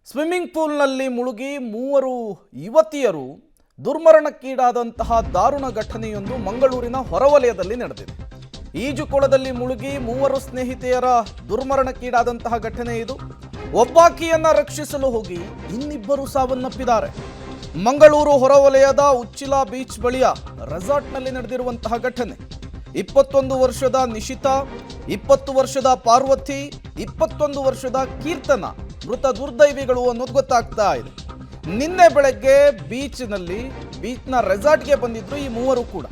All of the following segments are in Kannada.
ಸ್ವಿಮ್ಮಿಂಗ್ ಪೂಲ್ನಲ್ಲಿ ಮುಳುಗಿ ಮೂವರು ಯುವತಿಯರು ದುರ್ಮರಣಕ್ಕೀಡಾದಂತಹ ದಾರುಣ ಘಟನೆಯೊಂದು ಮಂಗಳೂರಿನ ಹೊರವಲಯದಲ್ಲಿ ನಡೆದಿದೆ. ಈಜುಕೊಳದಲ್ಲಿ ಮುಳುಗಿ ಮೂವರು ಸ್ನೇಹಿತೆಯರ ದುರ್ಮರಣಕ್ಕೀಡಾದಂತಹ ಘಟನೆ ಇದು. ಒಬ್ಬಾಕಿಯನ್ನ ರಕ್ಷಿಸಲು ಹೋಗಿ ಇನ್ನಿಬ್ಬರು ಸಾವನ್ನಪ್ಪಿದ್ದಾರೆ. ಮಂಗಳೂರು ಹೊರವಲಯದ ಉಚ್ಚಿಲ ಬೀಚ್ ಬಳಿಯ ರೆಸಾರ್ಟ್ನಲ್ಲಿ ನಡೆದಿರುವಂತಹ ಘಟನೆ. 21 ವರ್ಷದ ನಿಶಿತಾ, 20 ವರ್ಷದ ಪಾರ್ವತಿ, 21 ವರ್ಷದ ಕೀರ್ತನ ಮೃತ ದುರ್ದೈವಿಗಳು ಅನ್ನೋದು ಗೊತ್ತಾಗ್ತಾ ಇದೆ. ನಿನ್ನೆ ಬೆಳಗ್ಗೆ ಬೀಚ್ನ ರೆಸಾರ್ಟ್ಗೆ ಬಂದಿದ್ರು ಈ ಮೂವರು ಕೂಡ.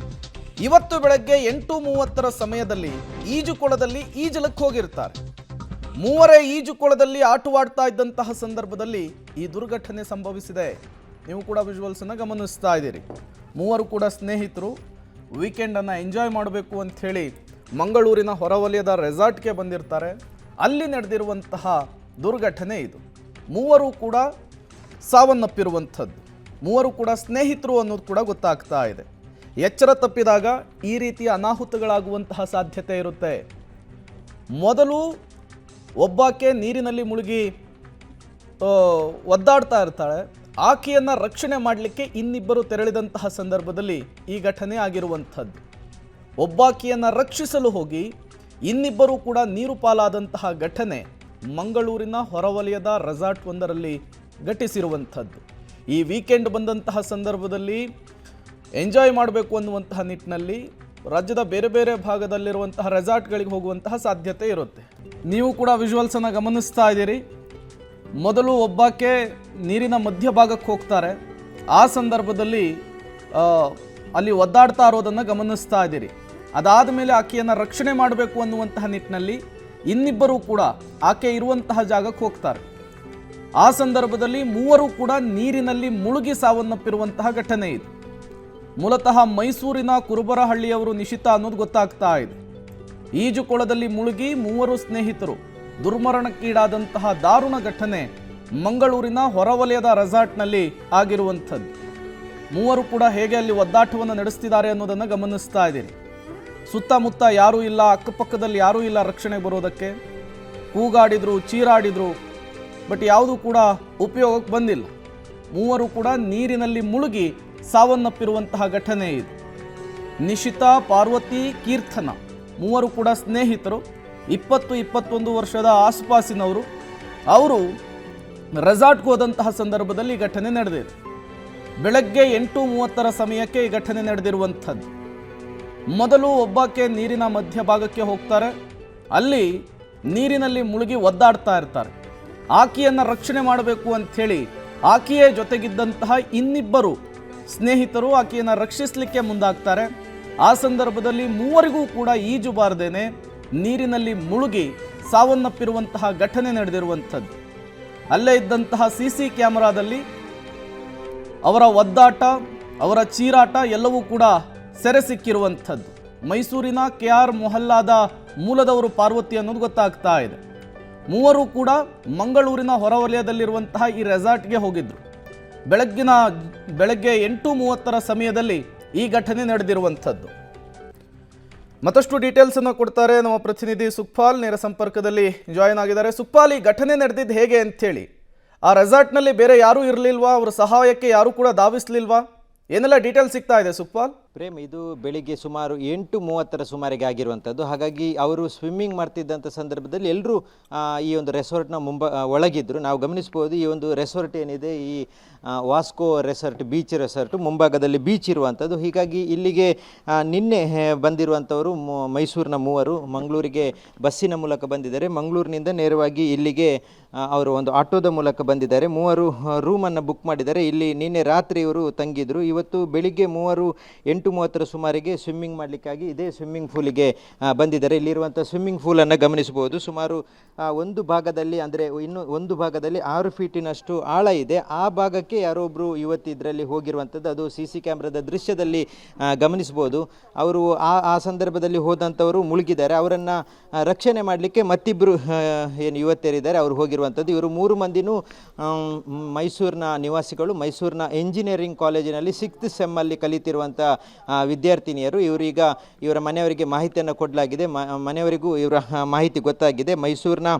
ಇವತ್ತು ಬೆಳಗ್ಗೆ 8:30 ಸಮಯದಲ್ಲಿ ಈಜುಕೊಳದಲ್ಲಿ ಈಜಲಕ್ಕೆ ಹೋಗಿರ್ತಾರೆ. ಮೂವರೇ ಈಜುಕೊಳದಲ್ಲಿ ಆಟವಾಡ್ತಾ ಇದ್ದಂತಹ ಸಂದರ್ಭದಲ್ಲಿ ಈ ದುರ್ಘಟನೆ ಸಂಭವಿಸಿದೆ. ನೀವು ಕೂಡ ವಿಜುವಲ್ಸ್ ಅನ್ನು ಗಮನಿಸ್ತಾ ಇದ್ದೀರಿ. ಮೂವರು ಕೂಡ ಸ್ನೇಹಿತರು ವೀಕೆಂಡ್ ಅನ್ನು ಎಂಜಾಯ್ ಮಾಡಬೇಕು ಅಂತ ಹೇಳಿ ಮಂಗಳೂರಿನ ಹೊರವಲಯದ ರೆಸಾರ್ಟ್ಗೆ ಬಂದಿರ್ತಾರೆ. ಅಲ್ಲಿ ನಡೆದಿರುವಂತಹ ದುರ್ಘಟನೆ ಇದು. ಮೂವರು ಕೂಡ ಸಾವನ್ನಪ್ಪಿರುವಂಥದ್ದು. ಮೂವರು ಕೂಡ ಸ್ನೇಹಿತರು ಅನ್ನೋದು ಕೂಡ ಗೊತ್ತಾಗ್ತಾ ಇದೆ. ಎಚ್ಚರ ತಪ್ಪಿದಾಗ ಈ ರೀತಿಯ ಅನಾಹುತಗಳಾಗುವಂತಹ ಸಾಧ್ಯತೆ ಇರುತ್ತೆ. ಮೊದಲು ಒಬ್ಬಾಕೆ ನೀರಿನಲ್ಲಿ ಮುಳುಗಿ ಒದ್ದಾಡ್ತಾ ಇರ್ತಾಳೆ. ಆಕೆಯನ್ನು ರಕ್ಷಣೆ ಮಾಡಲಿಕ್ಕೆ ಇನ್ನಿಬ್ಬರು ತೆರಳಿದಂತಹ ಸಂದರ್ಭದಲ್ಲಿ ಈ ಘಟನೆ ಆಗಿರುವಂಥದ್ದು. ಒಬ್ಬಾಕೆಯನ್ನು ರಕ್ಷಿಸಲು ಹೋಗಿ ಇನ್ನಿಬ್ಬರು ಕೂಡ ನೀರು ಪಾಲಾದಂತಹ ಘಟನೆ ಮಂಗಳೂರಿನ ಹೊರವಲಯದ ರೆಸಾರ್ಟ್ ಒಂದರಲ್ಲಿ ಘಟಿಸಿರುವಂಥದ್ದು. ಈ ವೀಕೆಂಡ್ ಬಂದಂತಹ ಸಂದರ್ಭದಲ್ಲಿ ಎಂಜಾಯ್ ಮಾಡಬೇಕು ಅನ್ನುವಂತಹ ನಿಟ್ಟಿನಲ್ಲಿ ರಾಜ್ಯದ ಬೇರೆ ಬೇರೆ ಭಾಗದಲ್ಲಿರುವಂತಹ ರೆಸಾರ್ಟ್ಗಳಿಗೆ ಹೋಗುವಂತಹ ಸಾಧ್ಯತೆ ಇರುತ್ತೆ. ನೀವು ಕೂಡ ವಿಜುವಲ್ಸನ್ನು ಗಮನಿಸ್ತಾ ಇದ್ದೀರಿ. ಮೊದಲು ಒಬ್ಬಾಕೆ ನೀರಿನ ಮಧ್ಯಭಾಗಕ್ಕೆ ಹೋಗ್ತಾರೆ. ಆ ಸಂದರ್ಭದಲ್ಲಿ ಅಲ್ಲಿ ಒದ್ದಾಡ್ತಾ ಇರೋದನ್ನು ಗಮನಿಸ್ತಾ ಇದ್ದೀರಿ. ಅದಾದ ಮೇಲೆ ಆಕೆಯನ್ನು ರಕ್ಷಣೆ ಮಾಡಬೇಕು ಅನ್ನುವಂತಹ ನಿಟ್ಟಿನಲ್ಲಿ ಇನ್ನಿಬ್ಬರು ಕೂಡ ಆಕೆ ಇರುವಂತಹ ಜಾಗಕ್ಕೆ ಹೋಗ್ತಾರೆ. ಆ ಸಂದರ್ಭದಲ್ಲಿ ಮೂವರು ಕೂಡ ನೀರಿನಲ್ಲಿ ಮುಳುಗಿ ಸಾವನ್ನಪ್ಪಿರುವಂತಹ ಘಟನೆ ಇದು. ಮೂಲತಃ ಮೈಸೂರಿನ ಕುರುಬರಹಳ್ಳಿಯವರು ನಿಶಿತಾ ಅನ್ನೋದು ಗೊತ್ತಾಗ್ತಾ ಇದೆ. ಈಜುಕೊಳದಲ್ಲಿ ಮುಳುಗಿ ಮೂವರು ಸ್ನೇಹಿತರು ದುರ್ಮರಣಕ್ಕೀಡಾದಂತಹ ದಾರುಣ ಘಟನೆ ಮಂಗಳೂರಿನ ಹೊರವಲಯದ ರೆಸಾರ್ಟ್ನಲ್ಲಿ ಆಗಿರುವಂಥದ್ದು. ಮೂವರು ಕೂಡ ಹೇಗೆ ಅಲ್ಲಿ ಒದ್ದಾಟವನ್ನು ನಡೆಸ್ತಿದ್ದಾರೆ ಅನ್ನೋದನ್ನು ಗಮನಿಸ್ತಾ ಇದ್ದೀರಿ. ಸುತ್ತಮುತ್ತ ಯಾರೂ ಇಲ್ಲ, ಅಕ್ಕಪಕ್ಕದಲ್ಲಿ ಯಾರೂ ಇಲ್ಲ ರಕ್ಷಣೆ ಬರೋದಕ್ಕೆ. ಕೂಗಾಡಿದ್ರು, ಚೀರಾಡಿದ್ರು, ಬಟ್ ಯಾವುದೂ ಕೂಡ ಉಪಯೋಗಕ್ಕೆ ಬಂದಿಲ್ಲ. ಮೂವರು ಕೂಡ ನೀರಿನಲ್ಲಿ ಮುಳುಗಿ ಸಾವನ್ನಪ್ಪಿರುವಂತಹ ಘಟನೆ ಇದು. ನಿಶಿತಾ, ಪಾರ್ವತಿ, ಕೀರ್ತನ ಮೂವರು ಕೂಡ ಸ್ನೇಹಿತರು. 20-21 ವರ್ಷದ ಆಸುಪಾಸಿನವರು. ಅವರು ರೆಸಾರ್ಟ್ಗೆ ಹೋದಂತಹ ಸಂದರ್ಭದಲ್ಲಿ ಈ ಘಟನೆ ನಡೆದಿದೆ. ಬೆಳಗ್ಗೆ 8:30 ಸಮಯಕ್ಕೆ ಈ ಘಟನೆ ನಡೆದಿರುವಂಥದ್ದು. ಮೊದಲು ಒಬ್ಬಾಕೆ ನೀರಿನ ಮಧ್ಯಭಾಗಕ್ಕೆ ಹೋಗ್ತಾರೆ. ಅಲ್ಲಿ ನೀರಿನಲ್ಲಿ ಮುಳುಗಿ ಒದ್ದಾಡ್ತಾ ಇರ್ತಾರೆ. ಆಕೆಯನ್ನು ರಕ್ಷಣೆ ಮಾಡಬೇಕು ಅಂಥೇಳಿ ಆಕೆಯೇ ಜೊತೆಗಿದ್ದಂತಹ ಇನ್ನಿಬ್ಬರು ಸ್ನೇಹಿತರು ಆಕೆಯನ್ನು ರಕ್ಷಿಸಲಿಕ್ಕೆ ಮುಂದಾಗ್ತಾರೆ. ಆ ಸಂದರ್ಭದಲ್ಲಿ ಮೂವರಿಗೂ ಕೂಡ ಈಜು ಬಾರದೇನೆ ನೀರಿನಲ್ಲಿ ಮುಳುಗಿ ಸಾವನ್ನಪ್ಪಿರುವಂತಹ ಘಟನೆ ನಡೆದಿರುವಂಥದ್ದು. ಅಲ್ಲೇ ಇದ್ದಂತಹ CC ಕ್ಯಾಮೆರಾದಲ್ಲಿ ಅವರ ಒದ್ದಾಟ, ಅವರ ಚೀರಾಟ ಎಲ್ಲವೂ ಕೂಡ ಸೆರೆ ಸಿಕ್ಕಿರುವಂಥದ್ದು. ಮೈಸೂರಿನ KR ಮೊಹಲ್ಲಾದ ಮೂಲದವರು ಪಾರ್ವತಿ ಅನ್ನೋದು ಗೊತ್ತಾಗ್ತಾ ಇದೆ. ಮೂವರು ಕೂಡ ಮಂಗಳೂರಿನ ಹೊರವಲಯದಲ್ಲಿರುವಂತಹ ಈ ರೆಸಾರ್ಟ್ಗೆ ಹೋಗಿದ್ರು. ಬೆಳಗ್ಗೆ 8:30 ಸಮಯದಲ್ಲಿ ಈ ಘಟನೆ ನಡೆದಿರುವಂಥದ್ದು. ಮತ್ತಷ್ಟು ಡೀಟೇಲ್ಸ್ ಅನ್ನು ಕೊಡ್ತಾರೆ ನಮ್ಮ ಪ್ರತಿನಿಧಿ ಸುಖಪಾಲ್. ನೇರ ಸಂಪರ್ಕದಲ್ಲಿ ಜಾಯಿನ್ ಆಗಿದ್ದಾರೆ. ಸುಖಪಾಲ್, ಈ ಘಟನೆ ನಡೆದಿದ್ದು ಹೇಗೆ ಅಂಥೇಳಿ, ಆ ರೆಸಾರ್ಟ್ನಲ್ಲಿ ಬೇರೆ ಯಾರೂ ಇರಲಿಲ್ವಾ? ಅವರ ಸಹಾಯಕ್ಕೆ ಯಾರೂ ಕೂಡ ಧಾವಿಸಲಿಲ್ವಾ? ಏನೆಲ್ಲ ಡೀಟೇಲ್ಸ್ ಸಿಗ್ತಾ ಇದೆ ಸುಖಪಾಲ್? ಪ್ರೇಮ್, ಇದು ಬೆಳಿಗ್ಗೆ ಸುಮಾರು 8:30 ಸುಮಾರಿಗೆ ಆಗಿರುವಂಥದ್ದು. ಹಾಗಾಗಿ ಅವರು ಸ್ವಿಮ್ಮಿಂಗ್ ಮಾಡ್ತಿದ್ದಂಥ ಸಂದರ್ಭದಲ್ಲಿ ಎಲ್ಲರೂ ಈ ಒಂದು ರೆಸಾರ್ಟ್ನ ಒಳಗಿದ್ರು. ನಾವು ಗಮನಿಸ್ಬೋದು, ಈ ಒಂದು ರೆಸಾರ್ಟ್ ಏನಿದೆ, ಈ ವಾಸ್ಕೋ ರೆಸಾರ್ಟ್, ಬೀಚ್ ರೆಸಾರ್ಟ್ ಮುಂಭಾಗದಲ್ಲಿ ಬೀಚ್ ಇರುವಂಥದ್ದು. ಹೀಗಾಗಿ ಇಲ್ಲಿಗೆ ನಿನ್ನೆ ಬಂದಿರುವಂಥವರು ಮೈಸೂರಿನ ಮೂವರು ಮಂಗಳೂರಿಗೆ ಬಸ್ಸಿನ ಮೂಲಕ ಬಂದಿದ್ದಾರೆ. ಮಂಗಳೂರಿನಿಂದ ನೇರವಾಗಿ ಇಲ್ಲಿಗೆ ಅವರು ಒಂದು ಆಟೋದ ಮೂಲಕ ಬಂದಿದ್ದಾರೆ. ಮೂವರು ರೂಮನ್ನು ಬುಕ್ ಮಾಡಿದ್ದಾರೆ. ಇಲ್ಲಿ ನಿನ್ನೆ ರಾತ್ರಿ ಇವರು ತಂಗಿದ್ರು. ಇವತ್ತು ಬೆಳಿಗ್ಗೆ ಮೂವರು 8:30 ಸುಮಾರಿಗೆ ಸ್ವಿಮ್ಮಿಂಗ್ ಮಾಡಲಿಕ್ಕಾಗಿ ಇದೇ ಸ್ವಿಮ್ಮಿಂಗ್ ಪೂಲಿಗೆ ಬಂದಿದ್ದಾರೆ. ಇಲ್ಲಿರುವಂಥ ಸ್ವಿಮ್ಮಿಂಗ್ ಪೂಲನ್ನು ಗಮನಿಸಬಹುದು. ಸುಮಾರು ಒಂದು ಭಾಗದಲ್ಲಿ, ಅಂದರೆ ಇನ್ನು ಒಂದು ಭಾಗದಲ್ಲಿ 6 ಫೀಟಿನಷ್ಟು ಆಳ ಇದೆ. ಆ ಭಾಗಕ್ಕೆ ಯಾರೊಬ್ಬರು ಯುವತಿ ಇದರಲ್ಲಿ ಹೋಗಿರುವಂಥದ್ದು ಅದು CC ಕ್ಯಾಮ್ರಾದ ದೃಶ್ಯದಲ್ಲಿ ಗಮನಿಸ್ಬೋದು. ಅವರು ಆ ಸಂದರ್ಭದಲ್ಲಿ ಹೋದಂಥವರು ಮುಳುಗಿದ್ದಾರೆ. ಅವರನ್ನು ರಕ್ಷಣೆ ಮಾಡಲಿಕ್ಕೆ ಮತ್ತಿಬ್ಬರು ಏನು ಯುವತಿಯರಿದ್ದಾರೆ ಅವರು ಹೋಗಿರುವಂಥದ್ದು. ಇವರು 3 ಮಂದಿನೂ ಮೈಸೂರಿನ ನಿವಾಸಿಗಳು. ಮೈಸೂರಿನ ಎಂಜಿನಿಯರಿಂಗ್ ಕಾಲೇಜಿನಲ್ಲಿ 6th ಸೆಮ್ಮಲ್ಲಿ ಕಲಿತಿರುವಂಥ ವಿದ್ಯಾರ್ಥಿನಿಯರು. ಇವರೀಗ ಇವರ ಮನೆಯವರಿಗೆ ಮಾಹಿತಿಯನ್ನು ಕೊಡಲಾಗಿದೆ. ಮನೆಯವರಿಗೂ ಇವರ ಮಾಹಿತಿ ಗೊತ್ತಾಗಿದೆ. ಮೈಸೂರಿನ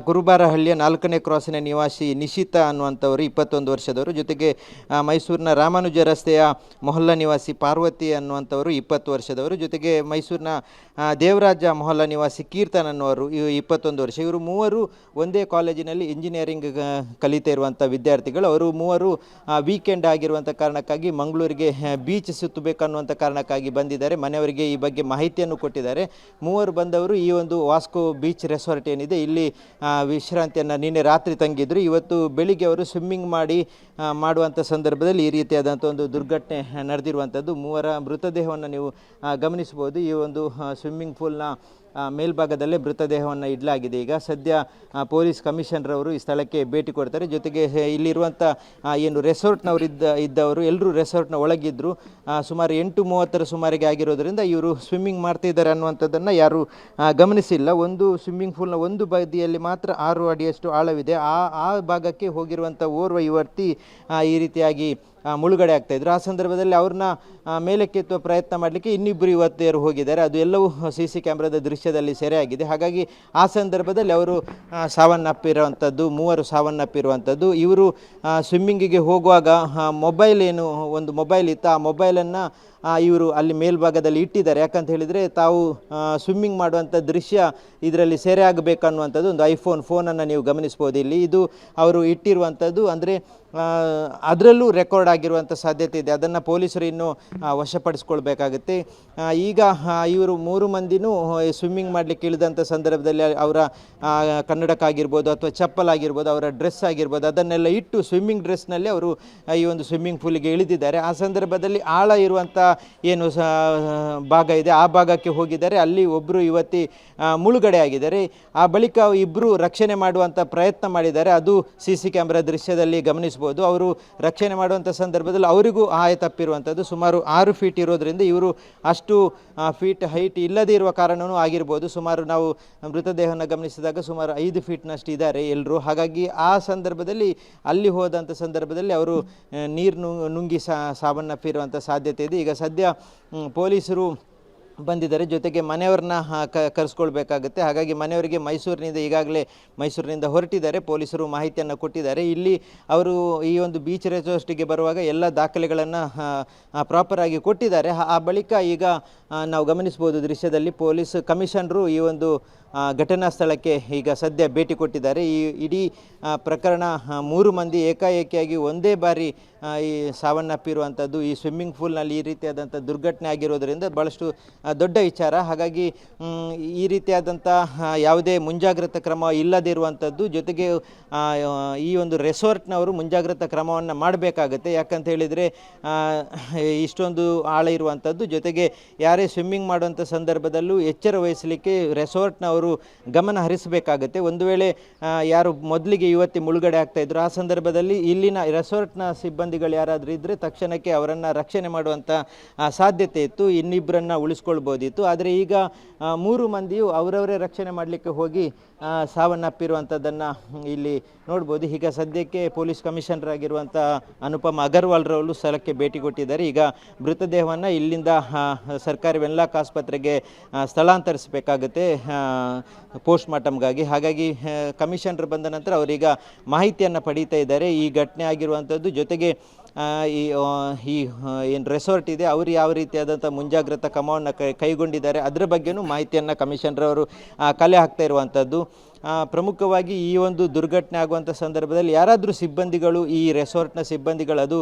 ಕುರುಬಾರಹಳ್ಳಿಯ 4ನೇ ಕ್ರಾಸಿನ ನಿವಾಸಿ ನಿಶಿತಾ ಅನ್ನುವಂಥವರು 21 ವರ್ಷದವರು. ಜೊತೆಗೆ ಮೈಸೂರಿನ ರಾಮಾನುಜ ರಸ್ತೆಯ ಮೊಹಲ್ಲಾ ನಿವಾಸಿ ಪಾರ್ವತಿ ಅನ್ನುವಂಥವರು 20 ವರ್ಷದವರು. ಜೊತೆಗೆ ಮೈಸೂರಿನ ದೇವರಾಜ ಮೊಹಲ್ಲಾ ನಿವಾಸಿ ಕೀರ್ತನ್ ಅನ್ನುವರು 21 ವರ್ಷ. ಇವರು ಮೂವರು ಒಂದೇ ಕಾಲೇಜಿನಲ್ಲಿ ಇಂಜಿನಿಯರಿಂಗ್ ಕಲಿತಾ ಇರುವಂಥ ವಿದ್ಯಾರ್ಥಿಗಳು. ಅವರು ಮೂವರು ವೀಕೆಂಡ್ ಆಗಿರುವಂಥ ಕಾರಣಕ್ಕಾಗಿ ಮಂಗಳೂರಿಗೆ ಬೀಚ್ ಸುತ್ತಬೇಕನ್ನುವಂಥ ಕಾರಣಕ್ಕಾಗಿ ಬಂದಿದ್ದಾರೆ. ಮನೆಯವರಿಗೆ ಈ ಬಗ್ಗೆ ಮಾಹಿತಿಯನ್ನು ಕೊಟ್ಟಿದ್ದಾರೆ. ಮೂವರು ಬಂದವರು ಈ ಒಂದು ವಾಸ್ಕೋ ಬೀಚ್ ರೆಸಾರ್ಟ್ ಏನಿದೆ ಇಲ್ಲಿ ವಿಶ್ರಾಂತಿಯನ್ನು ನಿನ್ನೆ ರಾತ್ರಿ ತಂಗಿದ್ರು. ಇವತ್ತು ಬೆಳಿಗ್ಗೆ ಅವರು ಸ್ವಿಮ್ಮಿಂಗ್ ಮಾಡುವಂಥ ಸಂದರ್ಭದಲ್ಲಿ ಈ ರೀತಿಯಾದಂಥ ಒಂದು ದುರ್ಘಟನೆ ನಡೆದಿರುವಂಥದ್ದು. ಮೂವರ ಮೃತದೇಹವನ್ನು ನೀವು ಗಮನಿಸ್ಬೋದು. ಈ ಒಂದು ಸ್ವಿಮ್ಮಿಂಗ್ ಪೂಲ್ನ ಮೇಲ್ಭಾಗದಲ್ಲೇ ಮೃತದೇಹವನ್ನು ಇಡಲಾಗಿದೆ. ಈಗ ಸದ್ಯ ಪೊಲೀಸ್ ಕಮಿಷನರ್ ಅವರು ಈ ಸ್ಥಳಕ್ಕೆ ಭೇಟಿ ಕೊಡ್ತಾರೆ. ಜೊತೆಗೆ ಇಲ್ಲಿರುವಂಥ ಏನು ರೆಸಾರ್ಟ್ನವರು ಇದ್ದವರು ಎಲ್ಲರೂ ರೆಸಾರ್ಟ್ನ ಒಳಗಿದ್ದರು. ಸುಮಾರು 8:30 ಸುಮಾರಿಗೆ ಆಗಿರೋದ್ರಿಂದ ಇವರು ಸ್ವಿಮ್ಮಿಂಗ್ ಮಾಡ್ತಿದ್ದಾರೆ ಅನ್ನುವಂಥದ್ದನ್ನು ಯಾರೂ ಗಮನಿಸಿಲ್ಲ. ಒಂದು ಸ್ವಿಮ್ಮಿಂಗ್ ಪೂಲ್ನ ಒಂದು ಬದಿಯಲ್ಲಿ ಮಾತ್ರ 6 ಅಡಿಯಷ್ಟು ಆಳವಿದೆ. ಆ ಭಾಗಕ್ಕೆ ಹೋಗಿರುವಂಥ ಓರ್ವ ಯುವತಿ ಈ ರೀತಿಯಾಗಿ ಮುಳುಗಡೆ ಆಗ್ತಾಯಿದ್ರು. ಆ ಸಂದರ್ಭದಲ್ಲಿ ಅವ್ರನ್ನ ಮೇಲಕ್ಕೆತ್ತುವ ಪ್ರಯತ್ನ ಮಾಡಲಿಕ್ಕೆ ಇನ್ನಿಬ್ಬರು ಯುವತಿಯರು ಹೋಗಿದ್ದಾರೆ. ಅದು ಎಲ್ಲವೂ CC ಕ್ಯಾಮ್ರಾದ ದೃಶ್ಯದಲ್ಲಿ ಸೆರೆಯಾಗಿದೆ. ಹಾಗಾಗಿ ಆ ಸಂದರ್ಭದಲ್ಲಿ ಅವರು ಸಾವನ್ನಪ್ಪಿರುವಂಥದ್ದು, ಮೂವರು ಸಾವನ್ನಪ್ಪಿರುವಂಥದ್ದು. ಇವರು ಸ್ವಿಮ್ಮಿಂಗಿಗೆ ಹೋಗುವಾಗ ಒಂದು ಮೊಬೈಲ್ ಇತ್ತು. ಆ ಮೊಬೈಲನ್ನು ಇವರು ಅಲ್ಲಿ ಮೇಲ್ಭಾಗದಲ್ಲಿ ಇಟ್ಟಿದ್ದಾರೆ. ಯಾಕಂತ ಹೇಳಿದರೆ ತಾವು ಸ್ವಿಮ್ಮಿಂಗ್ ಮಾಡುವಂಥ ದೃಶ್ಯ ಇದರಲ್ಲಿ ಸೆರೆ ಆಗಬೇಕನ್ನುವಂಥದ್ದು ಒಂದು ಫೋನನ್ನು ನೀವು ಗಮನಿಸ್ಬೋದು. ಇದು ಅವರು ಇಟ್ಟಿರುವಂಥದ್ದು. ಅಂದರೆ ಅದರಲ್ಲೂ ರೆಕಾರ್ಡ್ ಆಗಿರುವಂಥ ಸಾಧ್ಯತೆ ಇದೆ. ಅದನ್ನು ಪೊಲೀಸರು ಇನ್ನೂ ವಶಪಡಿಸ್ಕೊಳ್ಬೇಕಾಗುತ್ತೆ. ಈಗ ಇವರು 3 ಮಂದಿನೂ ಸ್ವಿಮ್ಮಿಂಗ್ ಮಾಡಲಿಕ್ಕೆ ಇಳಿದಂಥ ಸಂದರ್ಭದಲ್ಲಿ ಅವರ ಕನ್ನಡಕ್ಕಾಗಿರ್ಬೋದು ಅಥವಾ ಚಪ್ಪಲಾಗಿರ್ಬೋದು, ಅವರ ಡ್ರೆಸ್ ಆಗಿರ್ಬೋದು, ಅದನ್ನೆಲ್ಲ ಇಟ್ಟು ಸ್ವಿಮ್ಮಿಂಗ್ ಡ್ರೆಸ್ನಲ್ಲಿ ಅವರು ಈ ಒಂದು ಸ್ವಿಮ್ಮಿಂಗ್ ಪೂಲಿಗೆ ಇಳಿದಿದ್ದಾರೆ. ಆ ಸಂದರ್ಭದಲ್ಲಿ ಆಳ ಇರುವಂಥ ಏನು ಭಾಗ ಇದೆ ಆ ಭಾಗಕ್ಕೆ ಹೋಗಿದ್ದಾರೆ. ಅಲ್ಲಿ ಒಬ್ಬರು ಯುವತಿ ಮುಳುಗಡೆ ಆಗಿದ್ದಾರೆ. ಆ ಬಳಿಕ ಇಬ್ಬರು ರಕ್ಷಣೆ ಮಾಡುವಂಥ ಪ್ರಯತ್ನ ಮಾಡಿದ್ದಾರೆ. ಅದು CC ಕ್ಯಾಮ್ರಾ ದೃಶ್ಯದಲ್ಲಿ ಗಮನಿಸ್ಬೋದು. ಅವರು ರಕ್ಷಣೆ ಮಾಡುವಂಥ ಸಂದರ್ಭದಲ್ಲಿ ಅವರಿಗೂ ಆಯ ತಪ್ಪಿರುವಂಥದ್ದು. ಸುಮಾರು 6 ಫೀಟ್ ಇರೋದ್ರಿಂದ ಇವರು ಅಷ್ಟು ಫೀಟ್ ಹೈಟ್ ಇಲ್ಲದೇ ಇರುವ ಕಾರಣವೂ ಆಗಿರ್ಬೋದು. ಸುಮಾರು ನಾವು ಮೃತದೇಹವನ್ನು ಗಮನಿಸಿದಾಗ ಸುಮಾರು 5 ಫೀಟ್ನಷ್ಟು ಇದ್ದಾರೆ ಎಲ್ಲರೂ. ಹಾಗಾಗಿ ಆ ಸಂದರ್ಭದಲ್ಲಿ ಅಲ್ಲಿ ಹೋದಂಥ ಸಂದರ್ಭದಲ್ಲಿ ಅವರು ನೀರು ನುಂಗಿ ಸಾವನ್ನಪ್ಪಿರುವಂಥ ಸಾಧ್ಯತೆ ಇದೆ. ಈಗ ಸದ್ಯ ಪೊಲೀಸರು ಬಂದಿದ್ದಾರೆ. ಜೊತೆಗೆ ಮನೆಯವ್ರನ್ನ ಕರೆಸ್ಕೊಳ್ಬೇಕಾಗುತ್ತೆ. ಹಾಗಾಗಿ ಮನೆಯವರಿಗೆ ಮೈಸೂರಿನಿಂದ ಹೊರಟಿದ್ದಾರೆ. ಪೊಲೀಸರು ಮಾಹಿತಿಯನ್ನು ಕೊಟ್ಟಿದ್ದಾರೆ. ಇಲ್ಲಿ ಅವರು ಈ ಒಂದು ಬೀಚ್ ರೆಸಾರ್ಟ್ಗೆ ಬರುವಾಗ ಎಲ್ಲ ದಾಖಲೆಗಳನ್ನು ಪ್ರಾಪರಾಗಿ ಕೊಟ್ಟಿದ್ದಾರೆ. ಆ ಬಳಿಕ ಈಗ ನಾವು ಗಮನಿಸ್ಬೋದು ದೃಶ್ಯದಲ್ಲಿ ಪೊಲೀಸ್ ಕಮಿಷನರು ಈ ಒಂದು ಘಟನಾ ಸ್ಥಳಕ್ಕೆ ಈಗ ಸದ್ಯ ಭೇಟಿ ಕೊಟ್ಟಿದ್ದಾರೆ. ಈ ಇಡೀ ಪ್ರಕರಣ 3 ಮಂದಿ ಏಕಾಏಕಿಯಾಗಿ ಒಂದೇ ಬಾರಿ ಈ ಸಾವನ್ನಪ್ಪಿರುವಂಥದ್ದು ಈ ಸ್ವಿಮ್ಮಿಂಗ್ ಪೂಲ್ನಲ್ಲಿ ಈ ರೀತಿಯಾದಂಥ ದುರ್ಘಟನೆ ಆಗಿರೋದರಿಂದ ಭಾಳಷ್ಟು ದೊಡ್ಡ ವಿಚಾರ. ಹಾಗಾಗಿ ಈ ರೀತಿಯಾದಂಥ ಯಾವುದೇ ಮುಂಜಾಗ್ರತಾ ಕ್ರಮ ಇಲ್ಲದಿರುವಂಥದ್ದು. ಜೊತೆಗೆ ಈ ಒಂದು ರೆಸಾರ್ಟ್ನವರು ಮುಂಜಾಗ್ರತಾ ಕ್ರಮವನ್ನು ಮಾಡಬೇಕಾಗತ್ತೆ. ಯಾಕಂತ ಹೇಳಿದರೆ ಇಷ್ಟೊಂದು ಆಳ ಇರುವಂಥದ್ದು. ಜೊತೆಗೆ ಯಾರೇ ಸ್ವಿಮ್ಮಿಂಗ್ ಮಾಡುವಂಥ ಸಂದರ್ಭದಲ್ಲೂ ಎಚ್ಚರ ವಹಿಸಲಿಕ್ಕೆ ರೆಸಾರ್ಟ್ನವರು ಗಮನ ಹರಿಸಬೇಕಾಗತ್ತೆ. ಒಂದು ವೇಳೆ ಯಾರು ಮೊದಲಿಗೆ ಯುವತಿ ಮುಳುಗಡೆ ಆಗ್ತಾಯಿದ್ರು ಆ ಸಂದರ್ಭದಲ್ಲಿ ಇಲ್ಲಿನ ರೆಸಾರ್ಟ್ನ ಸಿಬ್ಬಂದಿಗಳು ಯಾರಾದರೂ ಇದ್ದರೆ ತಕ್ಷಣಕ್ಕೆ ಅವರನ್ನು ರಕ್ಷಣೆ ಮಾಡುವಂಥ ಸಾಧ್ಯತೆ ಇತ್ತು. ಇನ್ನಿಬ್ಬರನ್ನು ಉಳಿಸ್ಕೊಳ್ಬೋದಿತ್ತು. ಆದರೆ ಈಗ 3 ಮಂದಿಯು ಅವರವರೇ ರಕ್ಷಣೆ ಮಾಡಲಿಕ್ಕೆ ಹೋಗಿ ಸಾವನ್ನಪ್ಪಿರುವಂಥದ್ದನ್ನು ಇಲ್ಲಿ ನೋಡ್ಬೋದು. ಈಗ ಸದ್ಯಕ್ಕೆ ಪೊಲೀಸ್ ಕಮಿಷನರ್ ಆಗಿರುವಂಥ ಅನುಪಮ ಅಗರ್ವಾಲ್ರವರು ಸ್ಥಳಕ್ಕೆ ಭೇಟಿ ಕೊಟ್ಟಿದ್ದಾರೆ. ಈಗ ಮೃತದೇಹವನ್ನು ಇಲ್ಲಿಂದ ಸರ್ಕಾರಿ ವೆನ್ಲಾಕ್ ಆಸ್ಪತ್ರೆಗೆ ಸ್ಥಳಾಂತರಿಸಬೇಕಾಗುತ್ತೆ ಪೋಸ್ಟ್ ಮಾರ್ಟಮ್ಗಾಗಿ. ಹಾಗಾಗಿ ಕಮಿಷನರ್ ಬಂದ ನಂತರ ಅವರೀಗ ಮಾಹಿತಿಯನ್ನು ಪಡೀತಾ ಇದ್ದಾರೆ ಈ ಘಟನೆ ಆಗಿರುವಂಥದ್ದು. ಜೊತೆಗೆ ಈ ಏನು ರೆಸಾರ್ಟ್ ಇದೆ ಅವರು ಯಾವ ರೀತಿಯಾದಂಥ ಮುಂಜಾಗ್ರತಾ ಕ್ರಮವನ್ನು ಕೈಗೊಂಡಿದ್ದಾರೆ ಅದರ ಬಗ್ಗೆಯೂ ಮಾಹಿತಿಯನ್ನು ಕಮಿಷನರ್ ಅವರು ಕಲೆ ಹಾಕ್ತಾ ಇರುವಂಥದ್ದು. ಪ್ರಮುಖವಾಗಿ ಈ ಒಂದು ದುರ್ಘಟನೆ ಆಗುವಂಥ ಸಂದರ್ಭದಲ್ಲಿ ಯಾರಾದರೂ ಸಿಬ್ಬಂದಿಗಳು ಈ ರೆಸಾರ್ಟ್ನ ಸಿಬ್ಬಂದಿಗಳು ಅದು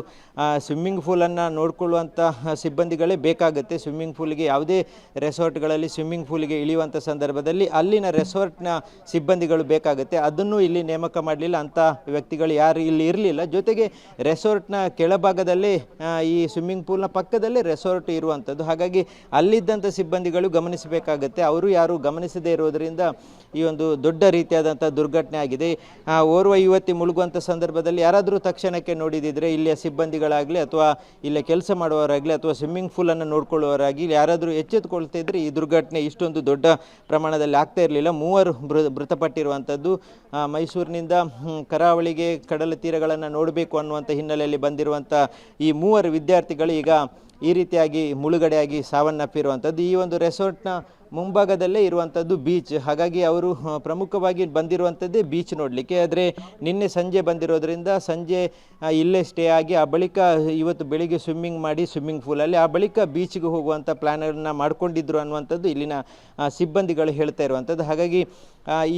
ಸ್ವಿಮ್ಮಿಂಗ್ ಪೂಲನ್ನು ನೋಡಿಕೊಳ್ಳುವಂಥ ಸಿಬ್ಬಂದಿಗಳೇ ಬೇಕಾಗುತ್ತೆ. ಸ್ವಿಮ್ಮಿಂಗ್ ಪೂಲಿಗೆ ಯಾವುದೇ ರೆಸಾರ್ಟ್ಗಳಲ್ಲಿ ಸ್ವಿಮ್ಮಿಂಗ್ ಪೂಲಿಗೆ ಇಳಿಯುವಂಥ ಸಂದರ್ಭದಲ್ಲಿ ಅಲ್ಲಿನ ರೆಸಾರ್ಟ್ನ ಸಿಬ್ಬಂದಿಗಳು ಬೇಕಾಗುತ್ತೆ. ಅದನ್ನು ಇಲ್ಲಿ ನೇಮಕ ಮಾಡಲಿಲ್ಲ, ಅಂಥ ವ್ಯಕ್ತಿಗಳು ಯಾರು ಇಲ್ಲಿ ಇರಲಿಲ್ಲ. ಜೊತೆಗೆ ರೆಸಾರ್ಟ್ನ ಕೆಳಭಾಗದಲ್ಲೇ ಈ ಸ್ವಿಮ್ಮಿಂಗ್ ಪೂಲ್ನ ಪಕ್ಕದಲ್ಲೇ ರೆಸಾರ್ಟ್ ಇರುವಂಥದ್ದು. ಹಾಗಾಗಿ ಅಲ್ಲಿದ್ದಂಥ ಸಿಬ್ಬಂದಿಗಳು ಗಮನಿಸಬೇಕಾಗತ್ತೆ. ಅವರು ಯಾರು ಗಮನಿಸದೇ ಇರೋದರಿಂದ ಈ ಒಂದು ದೊಡ್ಡ ರೀತಿಯಾದಂಥ ದುರ್ಘಟನೆ ಆಗಿದೆ. ಓರ್ವ ಯುವತಿ ಮುಳುಗುವಂಥ ಸಂದರ್ಭದಲ್ಲಿ ಯಾರಾದರೂ ತಕ್ಷಣಕ್ಕೆ ನೋಡಿದಿದ್ರೆ ಇಲ್ಲಿಯ ಸಿಬ್ಬಂದಿಗಳಾಗಲಿ ಅಥವಾ ಇಲ್ಲೇ ಕೆಲಸ ಮಾಡುವವರಾಗಲಿ ಅಥವಾ ಸ್ವಿಮ್ಮಿಂಗ್ ಪೂಲನ್ನು ನೋಡ್ಕೊಳ್ಳುವವರಾಗಿ ಯಾರಾದರೂ ಎಚ್ಚೆತ್ತುಕೊಳ್ತಾ ಇದ್ದರೆ ಈ ದುರ್ಘಟನೆ ಇಷ್ಟೊಂದು ದೊಡ್ಡ ಪ್ರಮಾಣದಲ್ಲಿ ಆಗ್ತಾ ಇರಲಿಲ್ಲ. 3 ಮೃತಪಟ್ಟಿರುವಂಥದ್ದು ಮೈಸೂರಿನಿಂದ ಕರಾವಳಿಗೆ ಕಡಲ ತೀರಗಳನ್ನು ನೋಡಬೇಕು ಅನ್ನುವಂಥ ಹಿನ್ನೆಲೆಯಲ್ಲಿ ಬಂದಿರುವಂಥ ಈ 3 ವಿದ್ಯಾರ್ಥಿಗಳು ಈಗ ಈ ರೀತಿಯಾಗಿ ಮುಳುಗಡೆಯಾಗಿ ಸಾವನ್ನಪ್ಪಿರುವಂಥದ್ದು. ಈ ಒಂದು ರೆಸಾರ್ಟ್ನ ಮುಂಭಾಗದಲ್ಲೇ ಇರುವಂಥದ್ದು ಬೀಚ್. ಹಾಗಾಗಿ ಅವರು ಪ್ರಮುಖವಾಗಿ ಬಂದಿರುವಂಥದ್ದೇ ಬೀಚ್ ನೋಡಲಿಕ್ಕೆ. ಆದರೆ ನಿನ್ನೆ ಸಂಜೆ ಬಂದಿರೋದ್ರಿಂದ ಸಂಜೆ ಇಲ್ಲೇ ಸ್ಟೇ ಆಗಿ ಆ ಬಳಿಕ ಇವತ್ತು ಬೆಳಿಗ್ಗೆ ಸ್ವಿಮ್ಮಿಂಗ್ ಮಾಡಿ ಸ್ವಿಮ್ಮಿಂಗ್ ಪೂಲಲ್ಲಿ ಆ ಬಳಿಕ ಬೀಚ್ಗೆ ಹೋಗುವಂಥ ಪ್ಲ್ಯಾನನ್ನು ಮಾಡ್ಕೊಂಡಿದ್ರು ಅನ್ನುವಂಥದ್ದು ಇಲ್ಲಿನ ಸಿಬ್ಬಂದಿಗಳು ಹೇಳ್ತಾ ಇರುವಂಥದ್ದು. ಹಾಗಾಗಿ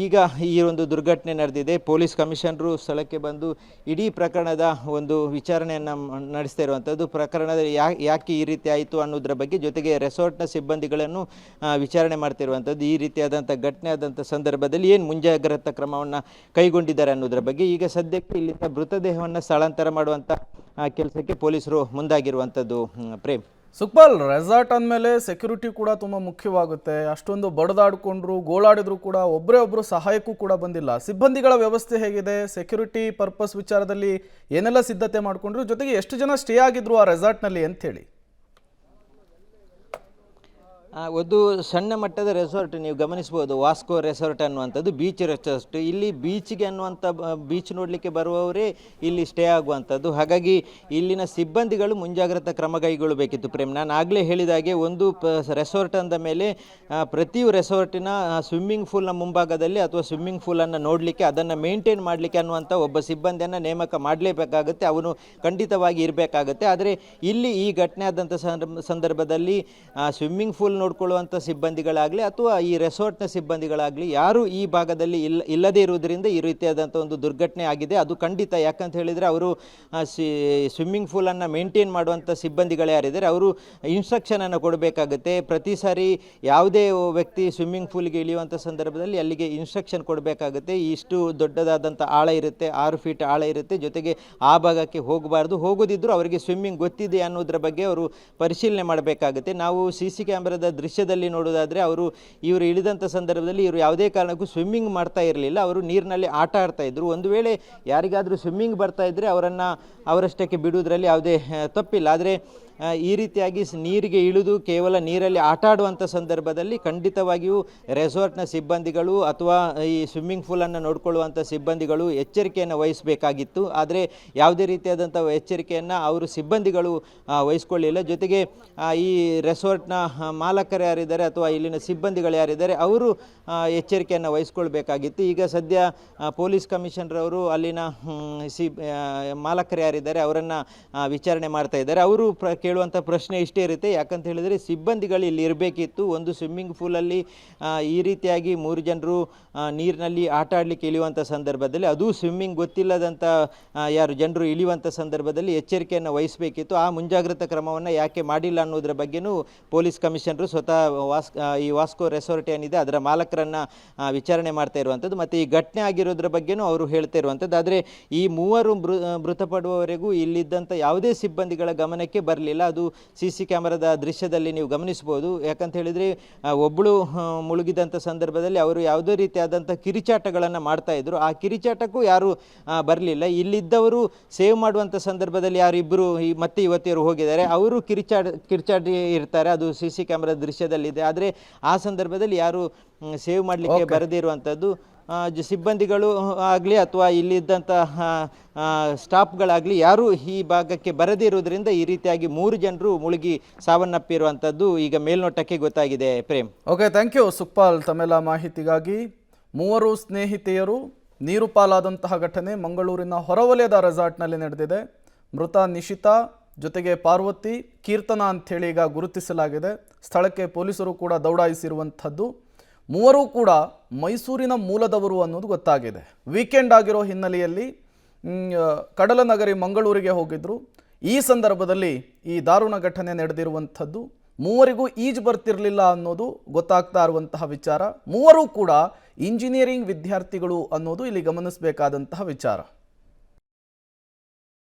ಈಗ ಈ ಒಂದು ದುರ್ಘಟನೆ ನಡೆದಿದೆ. ಪೊಲೀಸ್ ಕಮಿಷನರು ಸ್ಥಳಕ್ಕೆ ಬಂದು ಇಡೀ ಪ್ರಕರಣದ ಒಂದು ವಿಚಾರಣೆಯನ್ನು ನಡೆಸ್ತಾ ಇರುವಂಥದ್ದು. ಪ್ರಕರಣದ ಯಾಕೆ ಈ ರೀತಿ ಆಯಿತು ಅನ್ನೋದ್ರ ಬಗ್ಗೆ, ಜೊತೆಗೆ ರೆಸಾರ್ಟ್ನ ಸಿಬ್ಬಂದಿಗಳನ್ನು ವಿಚಾರಣೆ ಮಾಡ್ತಿರುವಂಥದ್ದು. ಈ ರೀತಿಯಾದಂಥ ಘಟನೆ ಆದಂಥ ಸಂದರ್ಭದಲ್ಲಿ ಏನು ಮುಂಜಾಗ್ರತಾ ಕ್ರಮವನ್ನು ಕೈಗೊಂಡಿದ್ದಾರೆ ಅನ್ನೋದ್ರ ಬಗ್ಗೆ. ಈಗ ಸದ್ಯಕ್ಕೆ ಇಲ್ಲಿಂದ ಮೃತದೇಹವನ್ನು ಸ್ಥಳಾಂತರ ಮಾಡುವಂಥ ಕೆಲಸಕ್ಕೆ ಪೊಲೀಸರು ಮುಂದಾಗಿರುವಂಥದ್ದು. ಪ್ರೇಮ್, ಸುಕ್ಪಾಲ್, ರೆಸಾರ್ಟ್ ಅಂದಮೇಲೆ ಸೆಕ್ಯೂರಿಟಿ ಕೂಡ ತುಂಬ ಮುಖ್ಯವಾಗುತ್ತೆ. ಅಷ್ಟೊಂದು ಬಡದಾಡಿಕೊಂಡ್ರು, ಗೋಳಾಡಿದ್ರು ಕೂಡ ಒಬ್ಬರೇ ಸಹಾಯಕ್ಕೂ ಕೂಡ ಬಂದಿಲ್ಲ. ಸಿಬ್ಬಂದಿಗಳ ವ್ಯವಸ್ಥೆ ಹೇಗಿದೆ? ಸೆಕ್ಯೂರಿಟಿ ಪರ್ಪಸ್ ವಿಚಾರದಲ್ಲಿ ಏನೆಲ್ಲ ಸಿದ್ಧತೆ ಮಾಡಿಕೊಂಡ್ರು? ಜೊತೆಗೆ ಎಷ್ಟು ಜನ ಸ್ಟೇ ಆಗಿದ್ರು ಆ ರೆಸಾರ್ಟ್ನಲ್ಲಿ ಅಂಥೇಳಿ? ಒಂದು ಸಣ್ಣ ಮಟ್ಟದ ರೆಸಾರ್ಟ್ ನೀವು ಗಮನಿಸ್ಬೋದು, ವಾಸ್ಕೋ ರೆಸಾರ್ಟ್ ಅನ್ನುವಂಥದ್ದು ಬೀಚ್ ರೆಸಾರ್ಟ್. ಇಲ್ಲಿ ಬೀಚ್ಗೆ ಅನ್ನುವಂಥ ಬೀಚ್ ನೋಡಲಿಕ್ಕೆ ಬರುವವರೇ ಇಲ್ಲಿ ಸ್ಟೇ ಆಗುವಂಥದ್ದು. ಹಾಗಾಗಿ ಇಲ್ಲಿನ ಸಿಬ್ಬಂದಿಗಳು ಮುಂಜಾಗ್ರತಾ ಕ್ರಮ ಕೈಗೊಳ್ಳಬೇಕಿತ್ತು. ಪ್ರೇಮ್, ನಾನು ಆಗಲೇ ಹೇಳಿದಾಗೆ ಒಂದು ರೆಸಾರ್ಟ್ ಅಂದ ಮೇಲೆ ಪ್ರತಿ ರೆಸಾರ್ಟಿನ ಸ್ವಿಮ್ಮಿಂಗ್ ಪೂಲ್ನ ಮುಂಭಾಗದಲ್ಲಿ ಅಥವಾ ಸ್ವಿಮ್ಮಿಂಗ್ ಪೂಲನ್ನು ನೋಡಲಿಕ್ಕೆ, ಅದನ್ನು ಮೇಂಟೈನ್ ಮಾಡಲಿಕ್ಕೆ ಅನ್ನುವಂಥ ಒಬ್ಬ ಸಿಬ್ಬಂದಿಯನ್ನು ನೇಮಕ ಮಾಡಲೇಬೇಕಾಗುತ್ತೆ. ಅವನು ಖಂಡಿತವಾಗಿ ಇರಬೇಕಾಗುತ್ತೆ. ಆದರೆ ಇಲ್ಲಿ ಈ ಘಟನೆ ಆದಂಥ ಸಂದರ್ಭದಲ್ಲಿ ಸ್ವಿಮ್ಮಿಂಗ್ ಪೂಲ್ ನೋಡ್ಕೊಳ್ಳುವಂಥ ಸಿಬ್ಬಂದಿಗಳಾಗಲಿ ಅಥವಾ ಈ ರೆಸಾರ್ಟ್ನ ಸಿಬ್ಬಂದಿಗಳಾಗಲಿ ಯಾರು ಈ ಭಾಗದಲ್ಲಿ ಇಲ್ಲದೇ ಇರುವುದರಿಂದ ಈ ರೀತಿಯಾದಂಥ ಒಂದು ದುರ್ಘಟನೆ ಆಗಿದೆ. ಅದು ಖಂಡಿತ. ಯಾಕಂತ ಹೇಳಿದರೆ ಅವರು ಸ್ವಿಮ್ಮಿಂಗ್ ಪೂಲನ್ನು ಮೇಂಟೈನ್ ಮಾಡುವಂಥ ಸಿಬ್ಬಂದಿಗಳು ಯಾರಿದ್ದಾರೆ ಅವರು ಇನ್ಸ್ಟ್ರಕ್ಷನನ್ನು ಕೊಡಬೇಕಾಗುತ್ತೆ. ಪ್ರತಿ ಸಾರಿ ಯಾವುದೇ ವ್ಯಕ್ತಿ ಸ್ವಿಮ್ಮಿಂಗ್ ಪೂಲ್ಗೆ ಇಳಿಯುವಂಥ ಸಂದರ್ಭದಲ್ಲಿ ಅಲ್ಲಿಗೆ ಇನ್ಸ್ಟ್ರಕ್ಷನ್ ಕೊಡಬೇಕಾಗುತ್ತೆ. ಇಷ್ಟು ದೊಡ್ಡದಾದಂಥ ಆಳ ಇರುತ್ತೆ, 6 ಫೀಟ್ ಆಳ ಇರುತ್ತೆ. ಜೊತೆಗೆ ಆ ಭಾಗಕ್ಕೆ ಹೋಗಬಾರ್ದು, ಹೋಗೋದಿದ್ದರೂ ಅವರಿಗೆ ಸ್ವಿಮ್ಮಿಂಗ್ ಗೊತ್ತಿದೆ ಅನ್ನೋದ್ರ ಬಗ್ಗೆ ಅವರು ಪರಿಶೀಲನೆ ಮಾಡಬೇಕಾಗುತ್ತೆ. ನಾವು CC ಕ್ಯಾಮ್ರಾದ ದೃಶ್ಯದಲ್ಲಿ ನೋಡೋದಾದರೆ ಇವರು ಇಳಿದಂಥ ಸಂದರ್ಭದಲ್ಲಿ ಇವರು ಯಾವುದೇ ಕಾರಣಕ್ಕೂ ಸ್ವಿಮ್ಮಿಂಗ್ ಮಾಡ್ತಾ ಇರಲಿಲ್ಲ. ಅವರು ನೀರಿನಲ್ಲಿ ಆಟ ಆಡ್ತಾ ಇದ್ರು. ಒಂದು ವೇಳೆ ಯಾರಿಗಾದರೂ ಸ್ವಿಮ್ಮಿಂಗ್ ಬರ್ತಾ ಇದ್ದರೆ ಅವರನ್ನು ಅವರಷ್ಟಕ್ಕೆ ಬಿಡುವುದರಲ್ಲಿ ಯಾವುದೇ ತಪ್ಪಿಲ್ಲ. ಆದರೆ ಈ ರೀತಿಯಾಗಿ ನೀರಿಗೆ ಇಳಿದು ಕೇವಲ ನೀರಲ್ಲಿ ಆಟ ಆಡುವಂಥ ಸಂದರ್ಭದಲ್ಲಿ ಖಂಡಿತವಾಗಿಯೂ ರೆಸಾರ್ಟ್ನ ಸಿಬ್ಬಂದಿಗಳು ಅಥವಾ ಈ ಸ್ವಿಮ್ಮಿಂಗ್ ಪೂಲನ್ನು ನೋಡಿಕೊಳ್ಳುವಂಥ ಸಿಬ್ಬಂದಿಗಳು ಎಚ್ಚರಿಕೆಯನ್ನು ವಹಿಸಬೇಕಾಗಿತ್ತು. ಆದರೆ ಯಾವುದೇ ರೀತಿಯಾದಂಥ ಎಚ್ಚರಿಕೆಯನ್ನು ಅವರು ಸಿಬ್ಬಂದಿಗಳು ವಹಿಸ್ಕೊಳ್ಳಿಲ್ಲ. ಜೊತೆಗೆ ಈ ರೆಸಾರ್ಟ್ನ ಮಾಲಕರು ಯಾರಿದ್ದಾರೆ ಅಥವಾ ಇಲ್ಲಿನ ಸಿಬ್ಬಂದಿಗಳು ಯಾರಿದ್ದಾರೆ ಅವರು ಎಚ್ಚರಿಕೆಯನ್ನು ವಹಿಸ್ಕೊಳ್ಬೇಕಾಗಿತ್ತು. ಈಗ ಸದ್ಯ ಪೊಲೀಸ್ ಕಮಿಷನರ್ ಅಲ್ಲಿನ ಮಾಲಕರು ಯಾರಿದ್ದಾರೆ ಅವರನ್ನು ವಿಚಾರಣೆ ಮಾಡ್ತಾ ಇದ್ದಾರೆ. ಅವರು ಕೇಳುವಂಥ ಪ್ರಶ್ನೆ ಇಷ್ಟೇ ಇರುತ್ತೆ. ಯಾಕಂತ ಹೇಳಿದರೆ ಸಿಬ್ಬಂದಿಗಳು ಇಲ್ಲಿ ಇರಬೇಕಿತ್ತು. ಒಂದು ಸ್ವಿಮ್ಮಿಂಗ್ ಪೂಲಲ್ಲಿ ಈ ರೀತಿಯಾಗಿ 3 ಜನರು ನೀರಿನಲ್ಲಿ ಆಟ ಆಡಲಿಕ್ಕೆ ಇಳಿಯುವಂಥ ಸಂದರ್ಭದಲ್ಲಿ, ಅದು ಸ್ವಿಮ್ಮಿಂಗ್ ಗೊತ್ತಿಲ್ಲದಂಥ ಯಾರು ಜನರು ಇಳಿಯುವಂಥ ಸಂದರ್ಭದಲ್ಲಿ ಎಚ್ಚರಿಕೆಯನ್ನು ವಹಿಸಬೇಕಿತ್ತು. ಆ ಮುಂಜಾಗ್ರತಾ ಕ್ರಮವನ್ನು ಯಾಕೆ ಮಾಡಿಲ್ಲ ಅನ್ನೋದ್ರ ಬಗ್ಗೆಯೂ ಪೊಲೀಸ್ ಕಮಿಷನರು ಸ್ವತಃ ಈ ವಾಸ್ಕೋ ರೆಸಾರ್ಟ್ ಏನಿದೆ ಅದರ ಮಾಲಕರನ್ನು ವಿಚಾರಣೆ ಮಾಡ್ತಾ ಇರುವಂಥದ್ದು. ಮತ್ತು ಈ ಘಟನೆ ಆಗಿರೋದ್ರ ಬಗ್ಗೆಯೂ ಅವರು ಹೇಳ್ತಾ ಇರುವಂಥದ್ದು. ಆದರೆ ಈ 3 ಮೃತಪಡುವವರೆಗೂ ಇಲ್ಲಿದ್ದಂಥ ಯಾವುದೇ ಸಿಬ್ಬಂದಿಗಳ ಗಮನಕ್ಕೆ ಬರಲಿಲ್ಲ. ಅದು CC ಕ್ಯಾಮರಾದ ದೃಶ್ಯದಲ್ಲಿ ನೀವು ಗಮನಿಸ್ಬೋದು. ಯಾಕಂತ ಹೇಳಿದರೆ ಒಬ್ಬಳು ಮುಳುಗಿದಂಥ ಸಂದರ್ಭದಲ್ಲಿ ಅವರು ಯಾವುದೇ ರೀತಿಯಾದಂಥ ಕಿರಿಚಾಟಗಳನ್ನು ಮಾಡ್ತಾ ಇದ್ರು. ಆ ಕಿರಿಚಾಟಕ್ಕೂ ಯಾರು ಬರಲಿಲ್ಲ. ಸೇವ್ ಮಾಡುವಂಥ ಸಂದರ್ಭದಲ್ಲಿ ಯಾರಿಬ್ಬರು ಮತ್ತೆ ಇವತ್ತಿಯವರು ಹೋಗಿದ್ದಾರೆ, ಅವರು ಕಿರಿಚಾಟಿ ಇರ್ತಾರೆ. ಅದು CC ಕ್ಯಾಮರಾ ದೃಶ್ಯದಲ್ಲಿದೆ. ಆದರೆ ಆ ಸಂದರ್ಭದಲ್ಲಿ ಯಾರು ಸೇವ್ ಮಾಡಲಿಕ್ಕೆ ಬರದೇ ಇರುವಂಥದ್ದು ಸಿಬ್ಬಂದಿಗಳು ಆಗಲಿ ಅಥವಾ ಇಲ್ಲಿದ್ದಂಥ ಸ್ಟಾಫ್ಗಳಾಗಲಿ ಯಾರೂ ಈ ಭಾಗಕ್ಕೆ ಬರದೇ ಇರುವುದರಿಂದ ಈ ರೀತಿಯಾಗಿ 3 ಜನರು ಮುಳುಗಿ ಸಾವನ್ನಪ್ಪಿರುವಂಥದ್ದು ಈಗ ಮೇಲ್ನೋಟಕ್ಕೆ ಗೊತ್ತಾಗಿದೆ. Prem, okay, thank you Sukhpal ತಮ್ಮೆಲ್ಲ ಮಾಹಿತಿಗಾಗಿ. 3 ಸ್ನೇಹಿತೆಯರು ನೀರು ಪಾಲಾದಂತಹ ಘಟನೆ ಮಂಗಳೂರಿನ ಹೊರವಲಯದ ರೆಸಾರ್ಟ್ನಲ್ಲಿ ನಡೆದಿದೆ. ಮೃತ ನಿಶಿತಾ ಜೊತೆಗೆ ಪಾರ್ವತಿ, ಕೀರ್ತನ ಅಂಥೇಳಿ ಈಗ ಗುರುತಿಸಲಾಗಿದೆ. ಸ್ಥಳಕ್ಕೆ ಪೊಲೀಸರು ಕೂಡ ದೌಡಾಯಿಸಿರುವಂಥದ್ದು. 3 ಕೂಡ ಮೈಸೂರಿನ ಮೂಲದವರು ಅನ್ನೋದು ಗೊತ್ತಾಗಿದೆ. ವೀಕೆಂಡ್ ಆಗಿರೋ ಹಿನ್ನೆಲೆಯಲ್ಲಿ ಕಡಲನಗರಿ ಮಂಗಳೂರಿಗೆ ಹೋಗಿದ್ರು. ಈ ಸಂದರ್ಭದಲ್ಲಿ ಈ ದಾರುಣ ಘಟನೆ ನಡೆದಿರುವಂಥದ್ದು. 3 ಈಜು ಬರ್ತಿರಲಿಲ್ಲ ಅನ್ನೋದು ಗೊತ್ತಾಗ್ತಾ ಇರುವಂತಹ ವಿಚಾರ. 3 ಕೂಡ ಇಂಜಿನಿಯರಿಂಗ್ ವಿದ್ಯಾರ್ಥಿಗಳು ಅನ್ನೋದು ಇಲ್ಲಿ ಗಮನಿಸಬೇಕಾದಂತಹ ವಿಚಾರ.